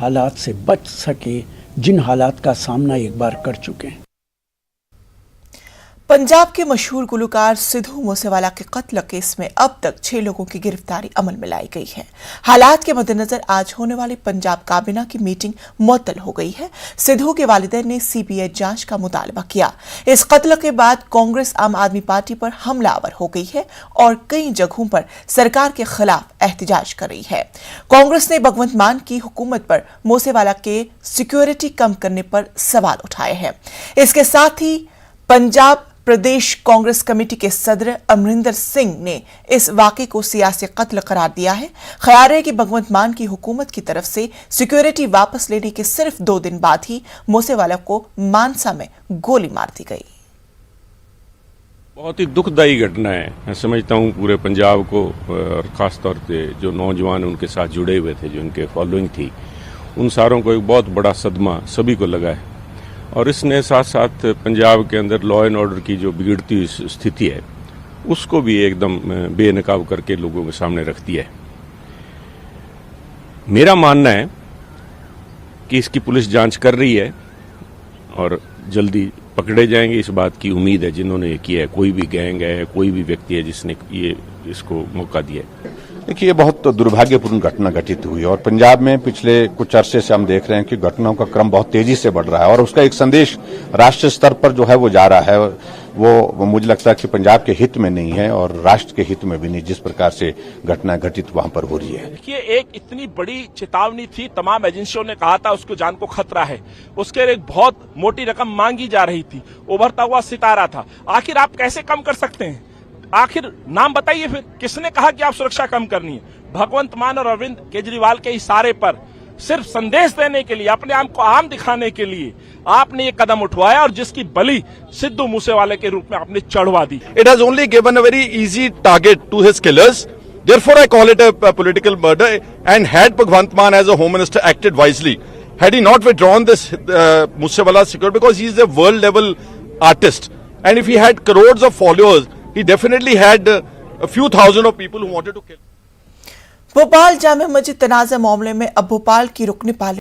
हालात से बच सके, जिन हालात का सामना एक बार कर चुके हैं। पंजाब के मशहूर गुलकार सिद्धू मूसेवाला के कत्ल केस में अब तक 6 लोगों की गिरफ्तारी अमल में लाई गई है। हालात के मद्देनजर आज होने वाली पंजाब काबीना की मीटिंग मुअत्तल हो गई है। सिद्धू के वालिदैन ने सीबीआई जांच का मुतालबा किया। इस कत्ल के बाद कांग्रेस आम आदमी पार्टी पर हमलावर हो गई है और कई जगहों पर सरकार के खिलाफ एहतजाज कर रही है। कांग्रेस ने भगवंत मान की हुकूमत पर मूसेवाला के सिक्योरिटी कम करने पर सवाल उठाए हैं। इसके साथ ही पंजाब प्रदेश कांग्रेस कमेटी के सदर अमरिंदर सिंह ने इस वाक़े को सियासी कत्ल करार दिया है। ख्याल है कि भगवंत मान की हुकूमत की तरफ से सिक्योरिटी वापस लेने के सिर्फ 2 दिन बाद ही मूसेवाला को मानसा में गोली मार दी गई। बहुत ही दुखदायी घटना है। मैं समझता हूँ पूरे पंजाब को और ख़ास तौर पे जो नौजवान उनके साथ जुड़े हुए थे, जो उनके फॉलोइंग थी, उन सारों को एक बहुत बड़ा सदमा सभी को लगा है। और इसने साथ साथ पंजाब के अंदर लॉ एंड ऑर्डर की जो बिगड़ती हुई स्थिति है उसको भी एकदम बेनकाब करके लोगों के सामने रख दिया है। मेरा मानना है कि इसकी पुलिस जांच कर रही है और जल्दी पकड़े जाएंगे, इस बात की उम्मीद है। जिन्होंने ये किया है, कोई भी गैंग है, कोई भी व्यक्ति है जिसने ये इसको मौका दिया है। देखिए, ये बहुत दुर्भाग्यपूर्ण घटना घटित हुई और पंजाब में पिछले कुछ अरसे से हम देख रहे हैं कि घटनाओं का क्रम बहुत तेजी से बढ़ रहा है और उसका एक संदेश राष्ट्रीय स्तर पर जो है वो जा रहा है। वो मुझे लगता है कि पंजाब के हित में नहीं है और राष्ट्र के हित में भी नहीं, जिस प्रकार से घटना घटित वहां पर हो रही है। देखिए, एक इतनी बड़ी चेतावनी थी, तमाम एजेंसियों ने कहा था उसको जान को खतरा है, उसके लिए एक बहुत मोटी रकम मांगी जा रही थी, उभरता हुआ सितारा था। आखिर आप कैसे कम कर सकते हैं? आखिर नाम बताइए फिर, किसने कहा कि आप सुरक्षा कम करनी है? भगवंत मान और अरविंद केजरीवाल के इशारे पर सिर्फ संदेश देने के लिए, अपने आप को आम दिखाने के लिए आपने ये कदम उठवाया और जिसकी बलि सिद्धू मूसेवाले के रूप में आपने चढ़वा दी। It has only given a very easy target to his killers. Therefore, I call it a political murder. And had Bhagwant Mann as a Home Minister acted wisely, had he not withdrawn this Moosewala security, because he is a world-level artist, and if he had crores of followers, he definitely had a few thousand of people who wanted to kill. Bhopal Jama Masjid तनाज़ा मामले में अब भोपाल की रुकने पाली